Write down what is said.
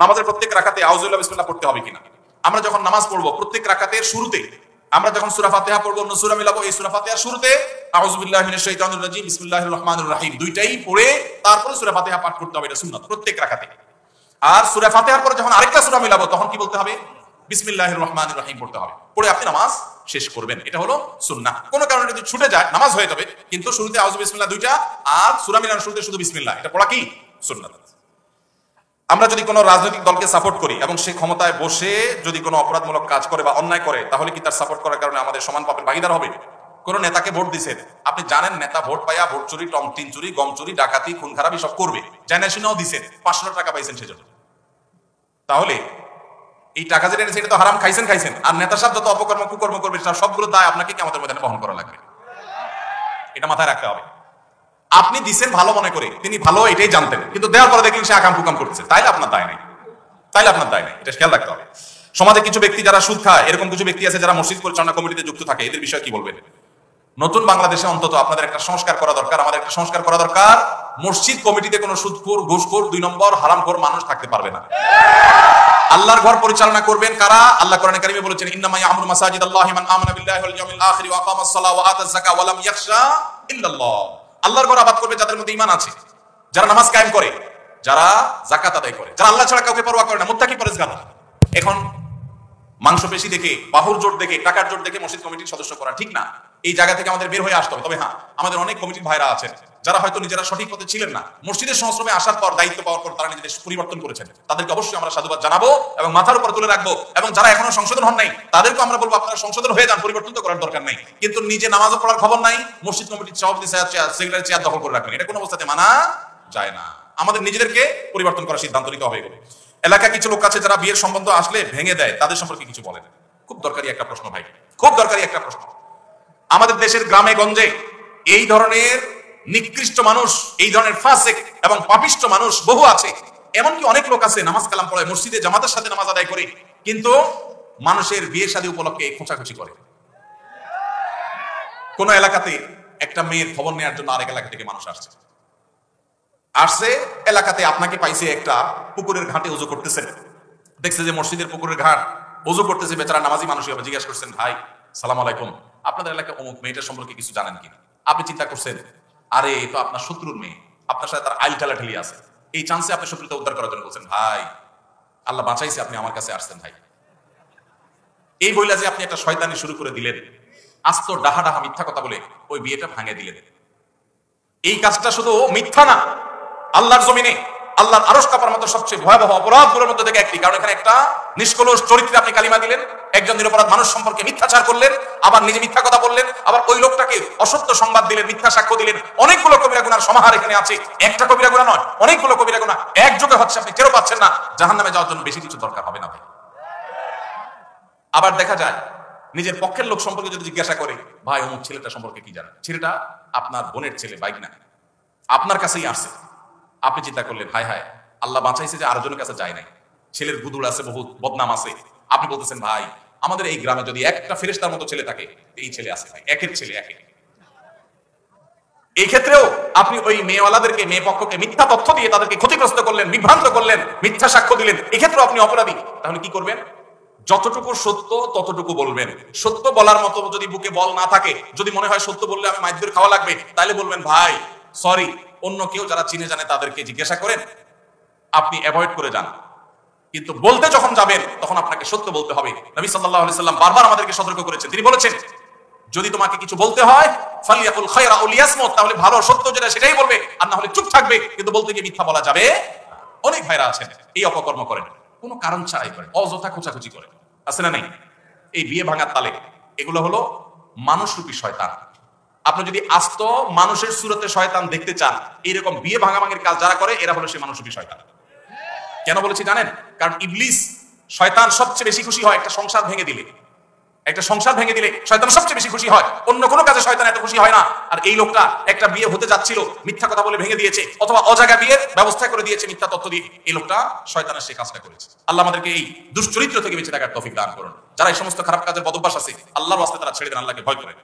নামাজের প্রত্যেক রাকাতে আউযুবিল্লাহি বিসমিল্লাহ পড়তে হবে কিনা। আমরা যখন নামাজ পড়বো প্রত্যেক রাকাতের শুরুতে আমরা যখন সূরা ফাতিহা পড়বো, অন্য সূরা মিলাবো, এই সূরা ফাতিহার শুরুতে আউযুবিল্লাহি মিনাশ শাইতানির রাজিম বিসমিল্লাহির রহমানির রহিম দুইটাই পড়ে তারপরে সূরা ফাতিহা পাঠ করতে হবে, এটা সুন্নাত প্রত্যেক রাকাতে। আর সূরা ফাতিহার পরে যখন আরেকটা সূরা মিলাবো তখন কি বলতে হবে? বিসমিল্লাহির রহমানির রহিম পড়তে হবে, পড়ে আপনি নামাজ শেষ করবেন, এটা হলো সুন্নাহ। কোনো কারণে যদি ছুটে যায় নামাজ হয়ে যাবে, কিন্তু শুরুতে আউযু বিসমিল্লাহ দুইটা আর সূরা মিলানোর শুরুতে শুধু বিসমিল্লাহ, এটা পড়া কি সুন্নাত। আমরা যদি কোনো রাজনৈতিক দলকে সাপোর্ট করি এবং সে ক্ষমতায় বসে যদি কোনো অপরাধমূলক কাজ করে বা অন্যায় করে, তাহলে কি তার সাপোর্ট করার কারণে আমাদের সমান পাপের ভাগীদার হবে? কোন নেতাকে ভোট দিচ্ছেন, আপনি জানেন নেতা ভোট পাইয়া ভোট চুরি, টিন চুরি, গম চুরি, ডাকাতি, খুন খারাপি সব করবে, জানা শুনেও দিচ্ছেন, 500 টাকা পাইছেন সেজন্য। তাহলে এই টাকা যেটা সেটা তো হারাম খাইছেন। আর নেতা সাহেব যত অপকর্ম কুকর্ম করবে সবগুলো দায় আপনাকে কি আমাদের মধ্যে বহন করা লাগবে, এটা মাথায় রাখতে হবে। আপনি দিচ্ছেন ভালো মনে করে, তিনি ভালো এটাই জানতেন, কিন্তু দেওয়ার পরে দেখলেন সে আকাম কুকাম করতেছে, তাইলে আপনার দায় নাই, এটা খেয়াল রাখতে হবে। সমাজে কিছু ব্যক্তি যারা সুদ খায়, এরকম কিছু ব্যক্তি আছে যারা মসজিদ পরিচালনা কমিটিতে যুক্ত থাকে, এদের বিষয়ে কি বলবেন? নতুন বাংলাদেশে অন্তত আপনাদের একটা সংস্কার করা দরকার, আমাদের একটা সংস্কার করা দরকার। মসজিদ কমিটিতে কোনো সুদখোর, ঘুষখোর, 2 নম্বর হারামখোর মানুষ থাকতে পারবে না। আল্লাহর ঘর পরিচালনা করবেন কারা? আল্লাহ কোরআনে কারিমে বলেছেন, ইন্নামা ইয়ামুরু মাসাজিদাল্লাহি মান আমানা বিল্লাহি ওয়াল ইয়াউমিল আখির ওয়া আকামাস সালাহ ওয়া আতাজ যাকাত ওয়া লাম ইয়াখশা ইল্লাল্লাহ। আল্লাহর ঘর আবাদ করবে যাদের মধ্যে ঈমান আছে, যারা নামাজ কায়েম করে, যারা যাকাত আদায় করে, যারা আল্লাহ ছাড়া কাউকে পরোয়া করে না, মুত্তাকি পরেজগার। এখন মাংসপেশি দেখে, বাহুর জোট দেখে, টাকার জোট দেখে মসজিদ কমিটির সদস্য করা ঠিক না। এই জায়গা থেকে আমাদের বের হয়ে আসতে হবে। তবে হ্যাঁ, আমাদের অনেক কমিটির ভাইরা আছেন যারা হয়তো নিজেরা সঠিক পথে ছিলেন না, মসজিদের সংস্রবে আসার পর, দায়িত্ব পাওয়ার পর তারা নিজেদের পরিবর্তন করেছেন, তাদেরকে অবশ্যই আমরা সাধুবাদ জানাবো এবং মাথার উপর তুলে রাখবো। এবং যারা এখনো সংশোধন হন নাই তাদেরকে আমরা বলবো আপনারা সংশোধন হয়ে যান, পরিবর্তন তো করার দরকার নাই। কিন্তু নিজে নামাজও পড়ার খবর নাই, মসজিদ কমিটির সভাপতি সেক্রেটারি চেয়ার দখল করে রাখবেন, এটা কোনো অবস্থাতে মানা যায় না। আমাদের নিজেদেরকে পরিবর্তন করার সিদ্ধান্ত নিতে হবে। এলাকায় কিছু লোক আছে যারা বিয়ের সম্বন্ধ আসলে ভেঙে দেয়, তাদের সম্পর্কে কিছু বলেন। খুব দরকারি একটা প্রশ্ন ভাই, খুব দরকারি একটা প্রশ্ন। আমাদের দেশের গ্রামে গঞ্জে এই ধরনের নিকৃষ্ট মানুষ, এই ধরনের ফাসিক এবং পাপিষ্ট মানুষ বহু আছে। এমনকি অনেক লোক আছে নামাজ কালাম পড়ে, মসজিদে জামাতের সাথে নামাজ আদায় করে, কিন্তু মানুষের বিয়ে শাদী উপলক্ষে খোঁচাখুচি করে। কোন এলাকাতে একটা মেয়ের খবর নেওয়ার জন্য আরেক এলাকা থেকে মানুষ আসছে এলাকাতে আপনাকে পাইছে একটা পুকুরের ঘাটে উজু করতেছেন, দেখছে যে মসজিদের পুকুরের ঘাট উজু করতেছে, বেচারা নামাজি মানুষ হবে। জিজ্ঞাসা করছেন, ভাই সালাম আলাইকুম, আপনাদের এলাকায় অমুক মেয়েটার সম্পর্কে কিছু জানেন কিনা? আপনি চিন্তা করছেন, আরে এ তো আপনার শত্রুর মেয়ে, আপনার সাথে তার আইল ঠেলাঠেলি আছে। এই চান্সে আপনি শত্রুতা উদ্ধার করার জন্য বলছেন, ভাই আল্লাহ বাঁচাইছে আপনি আমার কাছে আসছেন ভাই। এই বইলা যে আপনি একটা শয়তানি শুরু করে দিলেন, আস্ত ডাহা ডাহা মিথ্যা কথা বলে ওই বিয়েটা ভাঙে দিলেন। এই কাজটা শুধু মিথ্যা না, আল্লাহর জমিনে আল্লাহর আরশ কাঁপার মতো সবচেয়ে ভয়াবহ অপরাধগুলোর মধ্যে থেকে একটি। কারণ এখানে একটা নিষ্কলুষ চরিত্রে আপনি কালিমা দিলেন, একজন নিরপরাধ মানুষ সম্পর্কে মিথ্যাচার করলেন, আবার নিজে মিথ্যা কথা বললেন, আবার ওই লোকটাকে অসত্য সংবাদ দিলেন, মিথ্যা সাক্ষ্য দিলেন। অনেকগুলো কবিরা গুনার সমাহার এখানে আছে, একটা কবিরা গুনাহ নয়, অনেকগুলো কবিরা গুনাহ একযোগে হচ্ছে, আপনি টেরও পাচ্ছেন না। জাহান্নামে যাওয়ার জন্য বেশি কিছু দরকার হবে না ভাই। আবার দেখা যায় নিজের পক্ষের লোক সম্পর্কে যদি জিজ্ঞাসা করে, ভাই অমুক ছেলেটা সম্পর্কে কি জানেন? ছেলেটা আপনার বোনের ছেলে, বাইক না, আপনার কাছেই আসছে। আপনি চিন্তা করলেন, হায় হায় আল্লাহ বাঁচাইছে যে আরেকজনের কাছে যায় নাই, ছেলের গুদুর আছে, বহুত বদনাম আছে। আপনি বলতেছেন, ভাই আমাদের এই গ্রামে যদি একটা ফেরেশতার মতো ছেলে থাকে, এই ছেলে আছে ভাই, একের ছেলে একে। এই ক্ষেত্রেও আপনি ওই মেয়েওয়ালাদেরকে, মেয়ে পক্ষকে মিথ্যা তথ্য দিয়ে তাদেরকে ক্ষতিগ্রস্ত করলেন, বিভ্রান্ত করলেন, মিথ্যা সাক্ষ্য দিলেন, এক্ষেত্রেও আপনি অপরাধী। তাহলে কি করবেন? যতটুকু সত্য ততটুকু বলবেন। সত্য বলার মতো যদি বুকে বল না থাকে, যদি মনে হয় সত্য বললে আমি মাইর খাওয়া লাগবে, তাহলে বলবেন, ভাই সরি, অন্য কেউ যারা চিনে জানে তাদেরকে জিজ্ঞাসা করেন, আপনি অ্যাভয়েড করে যান। কিন্তু বলতে যখন যাবেন তখন আপনাকে সত্য বলতে হবে। নবী সাল্লাল্লাহু আলাইহি সাল্লাম বারবার আমাদেরকে সতর্ক করেছেন। তিনি বলেছেন, যদি তোমাকে কিছু বলতে হয় ফালিয়াকুল খায়রা আও লিয়াসমুত, তাহলে ভালো সত্য যেটা সেটাই বলবে, আর না হলে চুপ থাকবে। কিন্তু বলতে গিয়ে মিথ্যা বলা যাবে। অনেক ভাইরা আছেন এই অপকর্ম করেন, কোনো কারণ ছাড়াই করেন, অযথা খোঁচাখুচি করেন, আছে না নেই? এই বিয়ে ভাঙার তালে এগুলো হলো মানুষরূপী শয়তান। আপনি যদি আস্ত মানুষের সুরতে শয়তান দেখতে চান, এইরকম বিয়ে ভাঙাভাঙির কাজ যারা করে এরা হলো সেই মানুষরূপী শয়তান। কেন বলেছি জানেন? কারণ ইবলিস, শয়তান সবচেয়ে বেশি খুশি হয় একটা সংসার ভেঙে দিলে। একটা সংসার ভেঙে দিলে শয়তান সবচেয়ে বেশি খুশি হয়, অন্য কোনো কাজে শয়তান এত খুশি হয় না। আর এই লোকটা একটা বিয়ে হতে যাচ্ছিল, মিথ্যা কথা বলে ভেঙে দিয়েছে, অথবা অজাগা বিয়ের ব্যবস্থা করে দিয়েছে মিথ্যা তথ্য দিয়ে। এই লোকটা শয়তানের সেই কাজটা করেছে। আল্লাহ আমাদেরকে এই দুশ্চরিত্র থেকে বেঁচে থাকার তৌফিক দান করুন। যারা এই সমস্ত খারাপ কাজের বদভ্যাস আছে, আল্লাহর ওয়াস্তে তারা ছেড়ে দেন, আল্লাহকে ভয় করে।